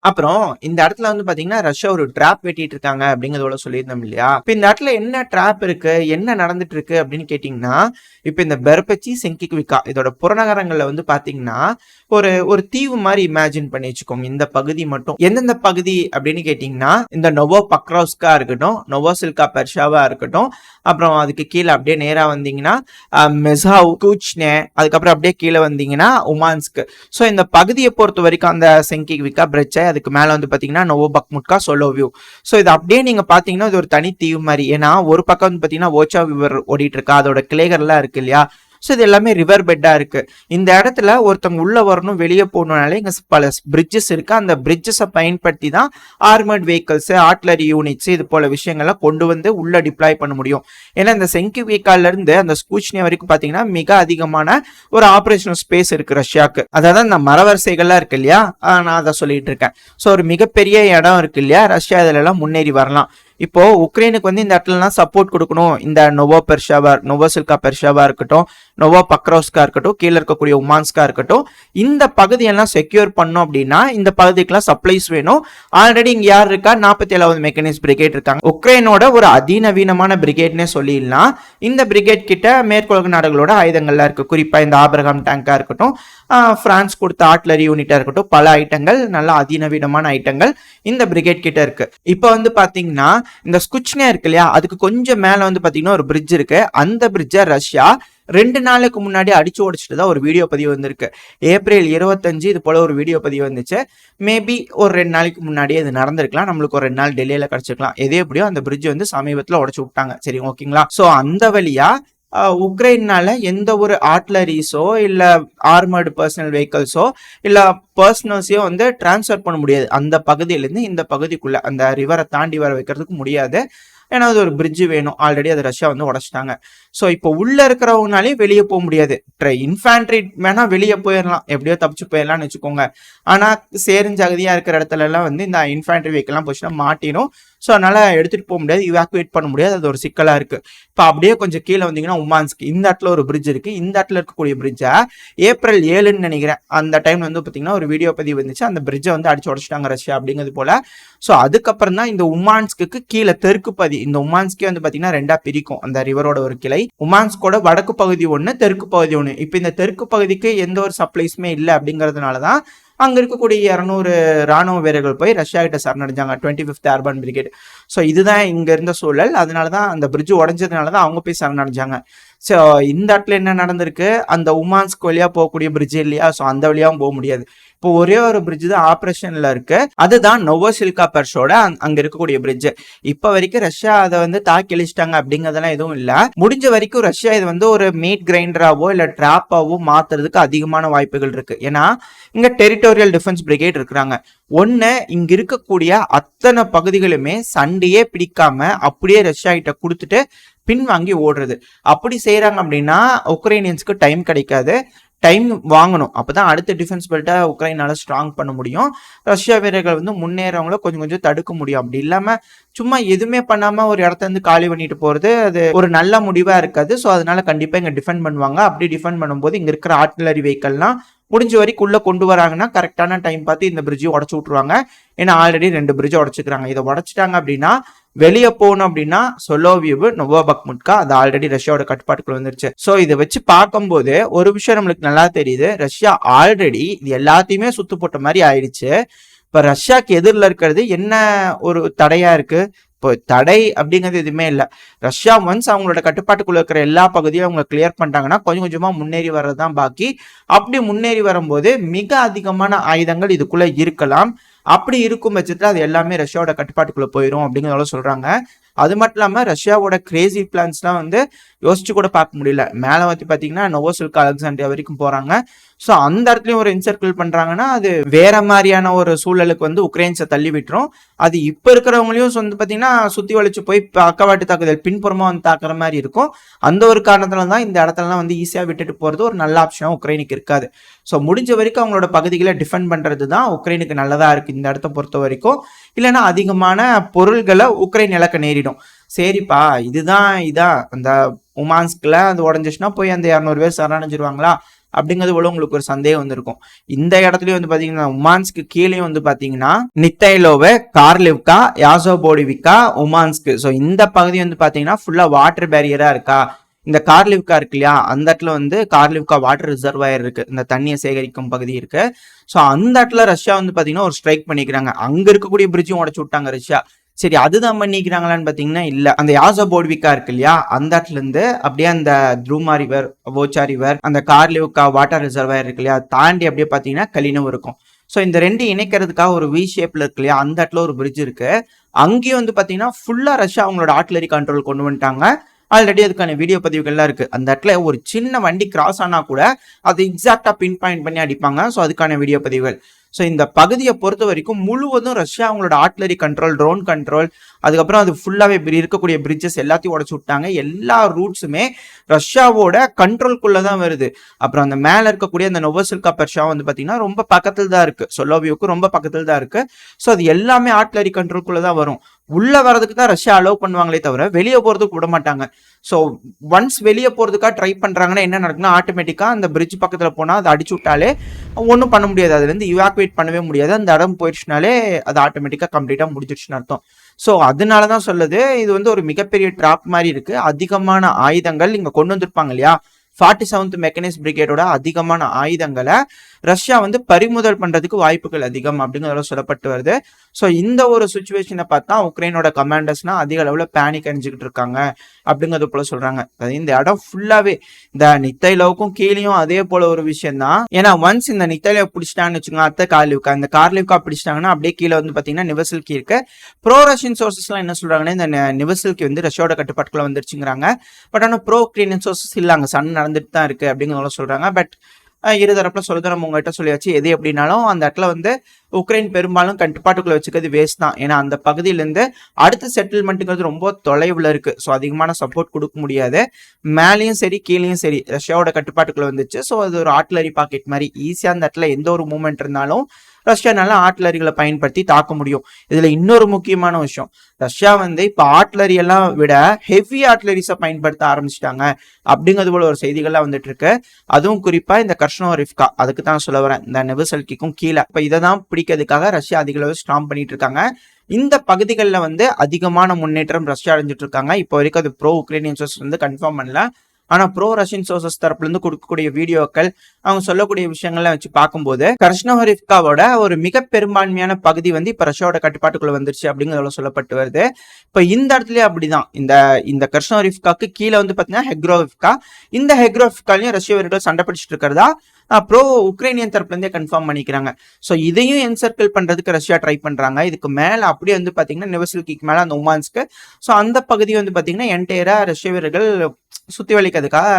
அப்புறம் இந்த இடத்துல வந்து பாத்தீங்கன்னா ரஷ்யா ஒரு டிராப் வெட்டிட்டு இருக்காங்க அப்படிங்கறதோட சொல்லியிருந்தோம் இல்லையா? இப்ப இந்த இடத்துல என்ன டிராப் இருக்கு, என்ன நடந்துட்டு இருக்கு அப்படின்னு கேட்டீங்கன்னா, இப்ப இந்த பெர்பச்சி செங்கிக்விகா இதோட புறநகரங்கள்ல வந்து பாத்தீங்கன்னா ஒரு ஒரு தீவு மாதிரி இமேஜின் பண்ணி வச்சுக்கோங்க. இந்த பகுதி மட்டும் எந்தெந்த பகுதி அப்படின்னு கேட்டீங்கன்னா, இந்த நொவோ பக்ரோஸ்கா இருக்கட்டும், நொவோசில்கா பெர்ஷாவா இருக்கட்டும், அப்புறம் அதுக்கு கீழே அப்படியே நேரா வந்தீங்கன்னா மெசாவ், கூச்னே, அதுக்கப்புறம் அப்படியே கீழே வந்தீங்கன்னா உமான்ஸ்க். ஸோ இந்த பகுதியை பொறுத்த வரைக்கும் அந்த செங்கிக்விகா, பிரெச்சை, அதுக்கு மேல வந்து பாத்தீங்கன்னா நோவோ பக்முட்கா, சொலோவியூ. ஸோ இது அப்படியே நீங்க பாத்தீங்கன்னா இது ஒரு தனி தீவு மாதிரி. ஏன்னா ஒரு பக்கம் வந்து பாத்தீங்கன்னா ஓச்சா ரிவர் ஓடிட்டு இருக்கா, அதோட கிளைகள்லாம் இருக்கு இல்லையா? ஸோ இது எல்லாமே ரிவர் பெட்டா இருக்கு. இந்த இடத்துல ஒருத்தவங்க உள்ள வரணும், வெளியே போகணும்னாலே இங்க பல பிரிட்ஜஸ் இருக்கு. அந்த பிரிட்ஜஸை பயன்படுத்தி தான் ஆர்மர்ட் வெஹிக்கிள்ஸ், ஆர்ட்லரி யூனிட்ஸ் இது போல விஷயங்களை கொண்டு வந்து உள்ள டிப்ளாய் பண்ண முடியும். ஏன்னா இந்த செங்கிக்விகால இருந்து அந்த ஸ்கூச்னே வரைக்கும் பாத்தீங்கன்னா மிக அதிகமான ஒரு ஆபரேஷனல் ஸ்பேஸ் இருக்கு ரஷ்யாவுக்கு. அதாவது இந்த மரவரிசைகள்லாம் இருக்கு இல்லையா, நான் அதை சொல்லிட்டு இருக்கேன். ஸோ ஒரு மிகப்பெரிய இடம் இருக்கு இல்லையா, ரஷ்யா இதுல எல்லாம் முன்னேறி வரலாம். இப்போ உக்ரைனுக்கு வந்து இந்த இடத்துலலாம் சப்போர்ட் கொடுக்கணும். இந்த நோவோ பெர்ஷாவா, நோவோசில்கா பெர்ஷாவா இருக்கட்டும், நோவோ பக்ரோஸ்கா இருக்கட்டும், கீழே இருக்கக்கூடிய உமான்ஸ்கா இருக்கட்டும், இந்த பகுதியெல்லாம் செக்யூர் பண்ணோம் அப்படின்னா இந்த பகுதிக்கெல்லாம் சப்ளைஸ் வேணும். ஆல்ரெடி இங்க யார் இருக்கா, 47வது மெக்கானிஸ் பிரிகேட் இருக்காங்க. உக்ரைனோட ஒரு அதிநவீனமான பிரிகேட்னே சொல்லிடலாம். இந்த பிரிகேட் கிட்ட மேற்குலக நாடுகளோட ஆயுதங்கள்லாம் இருக்கு. குறிப்பா இந்த ஆப்ரஹாம் டேங்கா இருக்கட்டும், பிரான்ஸ் கொடுத்த ஆர்ட்லரி யூனிட்டா இருக்கட்டும், பல ஐட்டங்கள், நல்ல அதிநவீனமான ஐட்டங்கள் இந்த பிரிகேட் கிட்ட இருக்கு. இப்போ வந்து பாத்தீங்கன்னா இந்த ஸ்குச்னே இருக்கு இல்லையா, அதுக்கு கொஞ்சம் மேல வந்து பாத்தீங்கன்னா ஒரு பிரிட்ஜ் இருக்கு. அந்த பிரிட்ஜை ரஷ்யா 2 நாளுக்கு முன்னாடி அடிச்சு உடைச்சிட்டு தான் ஒரு வீடியோ பதிவு வந்திருக்கு. ஏப்ரல் 25 இது போல ஒரு வீடியோ பதிவு வந்துச்சு. மேபி ஒரு 2 நாளைக்கு முன்னாடியே இது நடந்திருக்கலாம். நம்மளுக்கு ஒரு 2 நாள் டெல்லியில கிடைச்சிருக்கலாம். எதே எப்படியோ அந்த பிரிட்ஜ் வந்து சமீபத்தில் உடைச்சு விட்டாங்க. சரி, ஓகேங்களா? ஸோ அந்த வழியா உக்ரைனால எந்த ஒரு ஆர்ட்லரிஸோ இல்ல ஆர்மர்டு பர்சனல் வெஹிக்கிள்ஸோ இல்ல பர்சனல்ஸையோ வந்து டிரான்ஸ்ஃபர் பண்ண முடியாது. அந்த பகுதியிலேருந்து இந்த பகுதிக்குள்ள அந்த ரிவரை தாண்டி வர வைக்கிறதுக்கு முடியாது. ஏன்னா அது ஒரு பிரிட்ஜ் வேணும். ஆல்ரெடி அதை ரஷ்யா வந்து உடைச்சிட்டாங்க. ஸோ இப்போ உள்ள இருக்கிறவங்கனாலே வெளியே போக முடியாது. இன்ஃபேண்ட்ரி வேணா வெளியே போயிடலாம், எப்படியோ தப்பிச்சு போயிடலாம்னு வச்சுக்கோங்க. ஆனா சேருஞ்சகதியா இருக்கிற இடத்துல எல்லாம் வந்து இந்த இன்ஃபேண்ட்ரி வெஹிக்கிள்லாம் போச்சுன்னா மாட்டிடும். ஸோ அதனால எடுத்துட்டு போக முடியாது, இவாக்குவேட் பண்ண முடியாது. அது ஒரு சிக்கலா இருக்கு. இப்போ அப்படியே கொஞ்சம் கீழே வந்தீங்கன்னா உமான்ஸ்க், இந்த இடத்துல ஒரு பிரிட்ஜ் இருக்கு. இந்த இடத்துல இருக்கக்கூடிய பிரிட்ஜை ஏப்ரல் 7ன்னு நினைக்கிறேன், அந்த டைம் வந்து பார்த்தீங்கன்னா ஒரு வீடியோ பதிவு வந்துச்சு. அந்த பிரிட்ஜை வந்து அடிச்சு உடச்சிட்டாங்க ரஷ்யா அப்படிங்கிறது போல. ஸோ அதுக்கப்புறம் தான் இந்த உமான்ஸ்க்கு கீழே தெற்கு பகுதி, இந்த உமான்ஸ்கே வந்து பார்த்தீங்கன்னா 2ஆ பிரிக்கும் அந்த ரிவரோட ஒரு கிளை. உமான்ஸ்கோட வடக்கு பகுதி ஒன்று, தெற்கு பகுதி ஒன்று. இப்போ இந்த தெற்கு பகுதிக்கு எந்த ஒரு சப்ளைஸுமே இல்லை அப்படிங்கிறதுனால தான் அங்க இருக்கக்கூடிய 200 ராணுவ வீரர்கள் போய் ரஷ்யா கிட்ட சரணடைஞ்சாங்க, 25th ஏர்பன் பிரிகேட். ஸோ இதுதான் இங்க இருந்த சூழல். அதனாலதான் அந்த பிரிட்ஜ் உடஞ்சதுனாலதான் அவங்க போய் சரணடைஞ்சாங்க. ஸோ இந்த இடத்துல என்ன நடந்திருக்கு, அந்த உமான்ஸ்க் வழியா போகக்கூடிய பிரிட்ஜ் இல்லையா, ஸோ அந்த வழியாவும் போக முடியாது. இப்போ ஒரே ஒரு பிரிட்ஜ் தான் ஆப்ரேஷன்ல இருக்கு. அதுதான் நோவோசில்கா பெர்ஷோட அங்க இருக்கக்கூடிய பிரிட்ஜ். இப்ப வரைக்கும் ரஷ்யா அதை வந்து தாக்கி அழிச்சிட்டாங்க அப்படிங்கறதெல்லாம் எதுவும் இல்ல. முடிஞ்ச வரைக்கும் ரஷ்யா இது வந்து ஒரு மீட் கிரைண்டராவோ இல்ல டிராப்பாவோ மாத்துறதுக்கு அதிகமான வாய்ப்புகள் இருக்கு. ஏன்னா இங்க டெரிட்டோரியல் டிஃபென்ஸ் பிரிகேட் இருக்கிறாங்க. ஒன்னு, இங்க இருக்கக்கூடிய அத்தனை பகுதிகளுமே சண்டையே பிடிக்காம அப்படியே ரஷ்யா கிட்ட கொடுத்துட்டு பின்வாங்கி ஓடுறது. அப்படி செய்யறாங்க அப்படின்னா உக்ரைனியன்ஸ்க்கு டைம் கிடைக்காது, டைம் வாங்கணும். அப்பதான் அடுத்த டிஃபென்ஸ் பெல்ட்டை உக்ரைனால ஸ்ட்ராங் பண்ண முடியும். ரஷ்யா வீரர்கள் வந்து முன்னேறவங்கள கொஞ்சம் கொஞ்சம் தடுக்க முடியும். அப்படி இல்லாம சும்மா எதுவுமே பண்ணாம ஒரு இடத்த இருந்து காலி பண்ணிட்டு போறது அது ஒரு நல்ல முடிவா இருக்காது. ஸோ அதனால கண்டிப்பா இங்க டிஃபெண்ட் பண்ணுவாங்க. அப்படி டிஃபெண்ட் பண்ணும்போது இங்க இருக்கிற ஆர்ட்டிலரி வெஹிக்கல்லாம் முடிஞ்ச வரைக்கும் உள்ள கொண்டு வராங்கன்னா கரெக்டான டைம் பார்த்து இந்த பிரிட்ஜையும் உடச்சு விட்டுருவாங்க. ஏன்னா ஆல்ரெடி 2 பிரிட்ஜ் உடச்சுக்கிறாங்க. இதை உடச்சிட்டாங்க அப்படின்னா வெளியே போகணும் அப்படின்னா சொலோவியூ, நோவோ பக்முட்கா அது ஆல்ரெடி ரஷ்யாவோட கட்டுப்பாட்டுக்குள்ள வந்துருச்சு. ஸோ இதை வச்சு பார்க்கும்போது ஒரு விஷயம் நம்மளுக்கு நல்லா தெரியுது, ரஷ்யா ஆல்ரெடி இது எல்லாத்தையுமே சுத்து போட்ட மாதிரி ஆயிடுச்சு. இப்ப ரஷ்யாக்கு எதிரில் இருக்கிறது என்ன ஒரு தடையா இருக்கு? இப்போ தடை அப்படிங்கிறது எதுவுமே இல்லை. ரஷ்யா ஒன்ஸ் அவங்களோட கட்டுப்பாட்டுக்குள்ள இருக்கிற எல்லா பகுதியும் அவங்க கிளியர் பண்ணிட்டாங்கன்னா கொஞ்சம் கொஞ்சமா முன்னேறி வர்றதுதான் பாக்கி. அப்படி முன்னேறி வரும்போது மிக அதிகமான ஆயுதங்கள் இதுக்குள்ள இருக்கலாம். அப்படி இருக்கும் பட்சத்தில் அது எல்லாமே ரஷ்யாவோட கட்டுப்பாட்டுக்குள்ள போயிடும் அப்படிங்கிறத சொல்றாங்க. அது மட்டும் இல்லாம ரஷ்யாவோட கிரேசி பிளான்ஸ்லாம் வந்து யோசிச்சு கூட பார்க்க முடியல. மேலே வந்து பாத்தீங்கன்னா நோவோசில்கா, அலெக்சாண்ட்ரியா வரைக்கும் போறாங்க. ஸோ அந்த இடத்துலயும் ஒரு என்சர்க்கிள் பண்றாங்கன்னா அது வேற மாதிரியான ஒரு சூழலுக்கு வந்து உக்ரைன்ஸை தள்ளி விட்டுரும். அது இப்ப இருக்கிறவங்களையும் வந்து பாத்தீங்கன்னா சுத்தி வளைச்சு போய் பக்கவாட்டு தாக்குதல் பின்புறமா வந்து தாக்குற மாதிரி இருக்கும். அந்த ஒரு காரணத்துல தான் இந்த இடத்துலலாம் வந்து ஈஸியா விட்டுட்டு போறது ஒரு நல்ல ஆப்ஷனா உக்ரைனுக்கு இருக்காது. ஸோ முடிஞ்ச வரைக்கும் அவங்களோட பகுதிகளை டிஃபெண்ட் பண்றது தான் உக்ரைனுக்கு நல்லதா இருக்கு இந்த இடத்த பொறுத்த வரைக்கும். இல்லைன்னா அதிகமான பொருள்களை உக்ரைன் இழக்க நேரிடும். சரிப்பா, இதான் அந்த உமான்ஸ்க்ல அது உடஞ்சிச்சுன்னா போய் அந்த 200 பேர் சரணடைஞ்சிருவாங்களா? அப்படிங்கிறது போல உங்களுக்கு ஒரு சந்தேகம் வந்திருக்கும். இந்த இடத்துலயும் வந்து பாத்தீங்கன்னா உமான்ஸ்க்கு கீழே வந்து பாத்தீங்கன்னா நித்தைலோவே, கார்லிவ்கா, யாசோபோடிவிகா, உமான்ஸ்க். ஸோ இந்த பகுதி வந்து பாத்தீங்கன்னா ஃபுல்லா வாட்டர் பேரியரா இருக்கா. இந்த கார்லிவ்கா இருக்கு இல்லையா, அந்த இடத்துல வந்து கார்லிவ்கா வாட்டர் ரிசர்வாயர் இருக்கு, இந்த தண்ணியை சேகரிக்கும் பகுதி இருக்கு. ஸோ அந்த இடத்துல ரஷ்யா வந்து பாத்தீங்கன்னா ஒரு ஸ்ட்ரைக் பண்ணிக்கிறாங்க. அங்க இருக்கக்கூடிய பிரிட்ஜும் உடச்சு விட்டாங்க ரஷ்யா. சரி, அதுதான் பண்ணிக்கிறாங்களான்னு பாத்தீங்கன்னா இல்ல. அந்த யாசோபோட்விகா இருக்கு இல்லையா, அந்த இடத்துல இருந்து அப்படியே அந்த த்ரூமா ரிவர், வோச்சா ரிவர், அந்த கார்லிவ்கா வாட்டர் ரிசர்வாயர் இருக்கு இல்லையா, தாண்டி அப்படியே பாத்தீங்கன்னா கலினோ இருக்கும். ஸோ இந்த ரெண்டு இணைக்கிறதுக்காக ஒரு வி ஷேப்ல இருக்கு இல்லையா, அந்த இடத்துல ஒரு பிரிட்ஜ் இருக்கு. அங்கேயும் வந்து பாத்தீங்கன்னா ஃபுல்லா ரஷ்யா அவங்களோட ஆர்ட்லரி கண்ட்ரோல் கொண்டு வந்துட்டாங்க. ஆல்ரெடி அதுக்கான வீடியோ பதிவுகள்லாம் இருக்கு. அந்த இடத்துல ஒரு சின்ன வண்டி கிராஸ் ஆனா கூட அதை எக்ஸாக்டா பின் பாயிண்ட் பண்ணி அடிப்பாங்க. ஸோ அதுக்கான வீடியோ பதிவுகள். ஸோ இந்த பகுதியை பொறுத்த வரைக்கும் முழுவதும் ரஷ்யா அவங்களோட ஆர்ட்லரி கண்ட்ரோல், ட்ரோன் கண்ட்ரோல், அதுக்கப்புறம் அது ஃபுல்லாவே இருக்கக்கூடிய பிரிட்ஜஸ் எல்லாத்தையும் உடச்சு விட்டாங்க. எல்லா ரூட்ஸுமே ரஷ்யாவோட கண்ட்ரோல்குள்ளதான் வருது. அப்புறம் அந்த மேல இருக்கக்கூடிய அந்த நொவோசில்கா பெர்ஷா வந்து பாத்தீங்கன்னா ரொம்ப பக்கத்தில் தான் இருக்கு, சொலோவியோக்கு ரொம்ப பக்கத்தில் தான் இருக்கு. ஸோ அது எல்லாமே ஆர்ட்லரி கண்ட்ரோல்குள்ளதான் வரும். உள்ள வரதுக்கு தான் ரஷ்யா அலோவ் பண்ணுவாங்களே தவிர வெளியே போறதுக்கு விட மாட்டாங்க. ஸோ ஒன்ஸ் வெளியே போறதுக்காக ட்ரை பண்றாங்கன்னா என்ன நடக்குன்னா, ஆட்டோமேட்டிக்கா அந்த பிரிட்ஜ் பக்கத்துல போனா அதை அடிச்சு விட்டாலே ஒன்றும் பண்ண முடியாது, அதுல இருந்து இவாக்குவேட் பண்ணவே முடியாது. அந்த இடம் போயிடுச்சுனாலே அது ஆட்டோமேட்டிக்கா கம்ப்ளீட்டா முடிஞ்சிடுச்சுன்னு அர்த்தம். ஸோ அதனாலதான் சொல்லுது, இது வந்து ஒரு மிகப்பெரிய ட்ராப் மாதிரி இருக்கு. அதிகமான ஆயுதங்கள் இங்க கொண்டு வந்திருப்பாங்க இல்லையா, 47th மெக்கனைஸ்ட் பிரிகேடோட அதிகமான ஆயுதங்களை ரஷ்யா வந்து பறிமுதல் பண்றதுக்கு வாய்ப்புகள் அதிகம் அப்படிங்கிறத சொல்லப்பட்டு வருது. ஸோ இந்த ஒரு சுச்சுவேஷனை பார்த்தா உக்ரைனோட கமாண்டர்ஸ்னா அதிக அளவுல பேனிக் அணிஞ்சுக்கிட்டு இருக்காங்க அப்படிங்கிறது போல சொல்றாங்க. இந்த இடம் ஃபுல்லாவே இந்த நித்தைலோவுக்கும் கீழேயும் அதே போல ஒரு விஷயம் தான். ஏன்னா ஒன்ஸ் இந்த நித்தைலோ பிடிச்சிட்டாங்கன்னு வச்சுக்கோங்க, அத்தை கார்லிவ்கா, இந்த கார்லிவ்கா பிடிச்சிட்டாங்கன்னா அப்படியே கீழே வந்து பாத்தீங்கன்னா நிவசில்கி இருக்கு. ப்ரோ ரஷ்யன் சோர்சஸ் எல்லாம் என்ன சொல்றாங்கன்னா, இந்த நிவசில்கி வந்து ரஷ்யாவோட கட்டுப்பாட்டுக்குள்ள வந்துருச்சுங்கிறாங்க. பட் ஆனால் ப்ரோ உக்ரைனியன் சோர்சஸ் இல்லாங்க, சண்டை நடந்துட்டு தான் இருக்கு அப்படிங்கிறத சொல்றாங்க. பட் இருதரப்புல சொல்லுது, நம்ம உங்ககிட்ட சொல்லியாச்சு. எது எப்படின்னாலும் அந்த இடத்துல வந்து உக்ரைன் பெரும்பாலும் கட்டுப்பாட்டுக்குள்ள வச்சுக்கிறது வேஸ்ட் தான். ஏன்னா அந்த பகுதியிலேருந்து அடுத்த செட்டில்மெண்ட்டுங்கிறது ரொம்ப தொலைவில் இருக்கு. ஸோ அதிகமான சப்போர்ட் கொடுக்க முடியாது. மேலேயும் சரி கீழேயும் சரி ரஷ்யாவோட கட்டுப்பாட்டுக்குள்ள வந்துச்சு. ஸோ அது ஒரு ஆர்ட்லரி பாக்கெட் மாதிரி ஈஸியாக அந்த இடத்துல எந்த ஒரு மூவ்மெண்ட் இருந்தாலும் ரஷ்யானால ஆர்ட்லரிகளை பயன்படுத்தி தாக்க முடியும். இதுல இன்னொரு முக்கியமான விஷயம், ரஷ்யா வந்து இப்ப ஆர்ட்லரி எல்லாம் விட ஹெவி ஆர்ட்லரிஸை பயன்படுத்த ஆரம்பிச்சிட்டாங்க அப்படிங்கிறது போல ஒரு செய்திகள்லாம் வந்துட்டு இருக்கு. அதுவும் குறிப்பா இந்த கர்ஷ்னோரிவ்கா, அதுக்கு தான் சொல்ல வரேன், இந்த நெவசல்கிக்கும் கீழே. இப்ப இதை தான் பிடிக்கிறதுக்காக ரஷ்யா அதிக அளவு ஸ்ட்ராங் பண்ணிட்டு இருக்காங்க. இந்த பகுதிகளில் வந்து அதிகமான முன்னேற்றம் ரஷ்யா அடைஞ்சிட்டு இருக்காங்க. இப்போ வரைக்கும் அது ப்ரோ உக்ரைனியன் சோர்சஸ் வந்து கன்ஃபார்ம் பண்ணல. ஆனா ப்ரோ ரஷ்யன் சோர்சஸ் தரப்புல இருந்து கொடுக்கக்கூடிய வீடியோக்கள், அவங்க சொல்லக்கூடிய விஷயங்கள்லாம் வச்சு பார்க்கும்போது கர்ஷ்னோரிவ்காவோட ஒரு மிக பெரும்பான்மையான பகுதி வந்து இப்ப ரஷ்யாவோட கட்டுப்பாட்டுக்குள்ள வந்துருச்சு அப்படிங்கிறத சொல்லப்பட்டு வருது. இப்ப இந்த இடத்துலயே அப்படிதான், இந்த கர்ஷ்னோரிவ்காக்கு கீழே வந்து பாத்தீங்கன்னா ஹெக்ரோவிவ்கா, இந்த ஹெக்ரோவிவ்காலையும் ரஷ்ய வீரர்கள் சண்டை பிடிச்சிட்டு இருக்கிறதா ப்ரோ உக்ரைனியன் தரப்புல இருந்தே கன்ஃபார்ம் பண்ணிக்கிறாங்க. ஸோ இதையும் என்சர்க்கிள் பண்றதுக்கு ரஷ்யா ட்ரை பண்றாங்க. இதுக்கு மேல அப்படியே வந்து பாத்தீங்கன்னா நெவசில்கிக்கு மேல அந்த உமான்ஸ்க்கு, ஸோ அந்த பகுதி வந்து பாத்தீங்கன்னா என்டையரா ரஷ்ய வீரர்கள் சுத்தி வலிக்கிறதுக்காக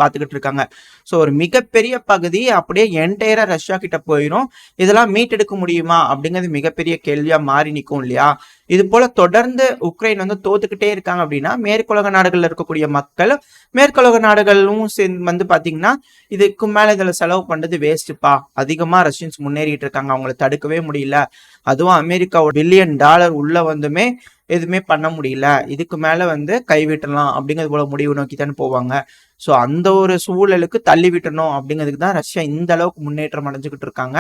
பார்த்துக்கிட்டு இருக்காங்க. ஸோ ஒரு மிகப்பெரிய பகுதி அப்படியே என்டையரா ரஷ்யா கிட்ட போயிடும். இதெல்லாம் மீட்டெடுக்க முடியுமா அப்படிங்கிறது மிகப்பெரிய கேள்வியா மாறி நிற்கும் இல்லையா. இது போல தொடர்ந்து உக்ரைன் வந்து தோத்துக்கிட்டே இருக்காங்க அப்படின்னா மேற்குலக நாடுகள்ல இருக்கக்கூடிய மக்கள், மேற்குலக நாடுகளும் வந்து பாத்தீங்கன்னா இதுக்கு மேல இதுல செலவு பண்றது வேஸ்ட்டுப்பா, அதிகமா ரஷ்யன்ஸ் முன்னேறிட்டு இருக்காங்க, அவங்களை தடுக்கவே முடியல, அதுவும் அமெரிக்காவோட $1 பில்லியன் உள்ள வந்துமே எதுவுமே பண்ண முடியல, இதுக்கு மேல வந்து கைவிட்டலாம் அப்படிங்கிறது போல முடிவு நோக்கி தானே போவாங்க. ஸோ அந்த ஒரு சூழலுக்கு தள்ளி விட்டணும் அப்படிங்கிறதுக்கு தான் ரஷ்யா இந்த அளவுக்கு முன்னேற்றம் அடைஞ்சுக்கிட்டு இருக்காங்க.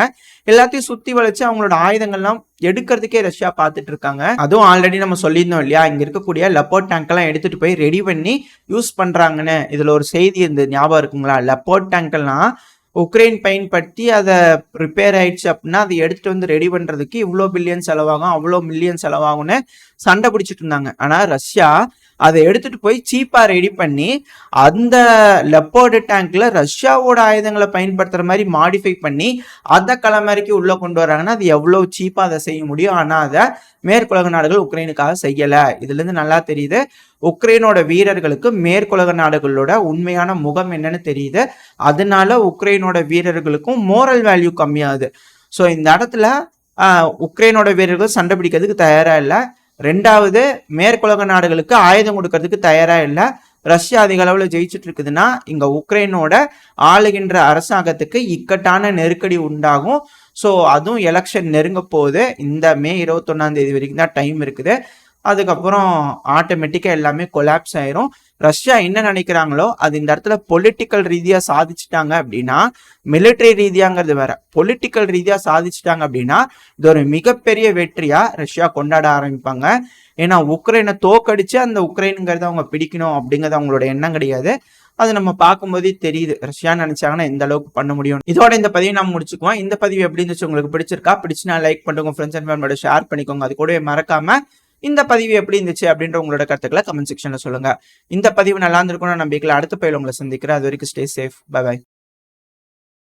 எல்லாத்தையும் சுத்தி வளைச்சு அவங்களோட ஆயுதங்கள்லாம் எடுக்கிறதுக்கே ரஷ்யா பார்த்துட்டு இருக்காங்க. அதுவும் ஆல்ரெடி நம்ம சொல்லியிருந்தோம் இல்லையா, இங்க இருக்கக்கூடிய லெப்பர்ட் டேங்க் எல்லாம் எடுத்துட்டு போய் ரெடி பண்ணி யூஸ் பண்றாங்கன்னு. இதுல ஒரு செய்தி இந்த ஞாபகம் இருக்குங்களா, லெப்பர்ட் டேங்க் எல்லாம் உக்ரைன் பயன்படுத்தி அதை ரிப்பேர் ஆயிடுச்சு அப்படின்னா அதை எடுத்துட்டு வந்து ரெடி பண்றதுக்கு இவ்வளோ பில்லியன் செலவாகும், அவ்வளோ மில்லியன் செலவாகும்னு சண்டை பிடிச்சிட்டு இருந்தாங்க. ஆனா ரஷ்யா அதை எடுத்துட்டு போய் சீப்பா ரெடி பண்ணி அந்த லெப்பர்டு டேங்க்ல ரஷ்யாவோட ஆயுதங்களை பயன்படுத்துற மாதிரி மாடிஃபை பண்ணி அதை களமறைக்கு உள்ள கொண்டு வராங்கன்னா அது எவ்வளவு சீப்பா அதை செய்ய முடியும். ஆனா அதை மேற்குலக நாடுகள் உக்ரைனுக்காக செய்யல. இதுல இருந்து நல்லா தெரியுது உக்ரைனோட வீரர்களுக்கு மேற்குலக நாடுகளோட உண்மையான முகம் என்னன்னு தெரியுது. அதனால உக்ரைனோட வீரர்களுக்கும் மோரல் வேல்யூ கம்மியாகுது. ஸோ இந்த இடத்துல உக்ரைனோட வீரர்கள் சண்டை பிடிக்கிறதுக்கு தயாரா இல்லை. ரெண்டாவது, மேற்குலக நாடுகளுக்கு ஆயுதம் கொடுக்கறதுக்கு தயாரா இல்லை. ரஷ்யா அதிக அளவுல ஜெயிச்சுட்டு இருக்குதுன்னா இங்க உக்ரைனோட ஆளுகின்ற அரசாங்கத்துக்கு இக்கட்டான நெருக்கடி உண்டாகும். ஸோ அதுவும் எலெக்ஷன் நெருங்க போகுது. இந்த மே 21 வரைக்கும் தான் டைம் இருக்குது. அதுக்கப்புறம் ஆட்டோமேட்டிக்கா எல்லாமே கொலாப்ஸ் ஆயிரும். ரஷ்யா என்ன நினைக்கிறாங்களோ அது இந்த இடத்துல பொலிட்டிக்கல் ரீதியா சாதிச்சுட்டாங்க அப்படின்னா, மிலிட்டரி ரீதியாங்கிறது வேற, பொலிட்டிக்கல் ரீதியா சாதிச்சுட்டாங்க அப்படின்னா இது ஒரு மிகப்பெரிய வெற்றியா ரஷ்யா கொண்டாட ஆரம்பிப்பாங்க. ஏன்னா உக்ரைனை தோக்கடிச்சு அந்த உக்ரைனுங்கிறத அவங்க பிடிக்கணும் அப்படிங்கிறது அவங்களோட எண்ணம் கிடையாது. அது நம்ம பார்க்கும்போதே தெரியுது ரஷ்யா நினைச்சாங்கன்னா எந்த அளவுக்கு பண்ண முடியும். இதோட இந்த பதிவை நம்ம முடிச்சுக்குவோம். இந்த பதிவு எப்படி இருந்துச்சு, உங்களுக்கு பிடிச்சிருக்கா? பிடிச்சுனா லைக் பண்ணுங்க, ஃப்ரெண்ட்ஸ் அண்ட் ஃபேமிலியோட ஷேர் பண்ணிக்கோங்க. அது கூடவே மறக்காம இந்த பதிவு எப்படி இருந்துச்சு அப்படின்ற உங்களோட கருத்துக்களை கமெண்ட் செக்ஷன்ல சொல்லுங்க. இந்த பதிவு நல்லா இருந்திருக்கும்னு நம்பிக்கையில அடுத்த பதிவில் உங்களை சந்திக்கிறேன். அது வரைக்கும் ஸ்டே சேஃப். By by.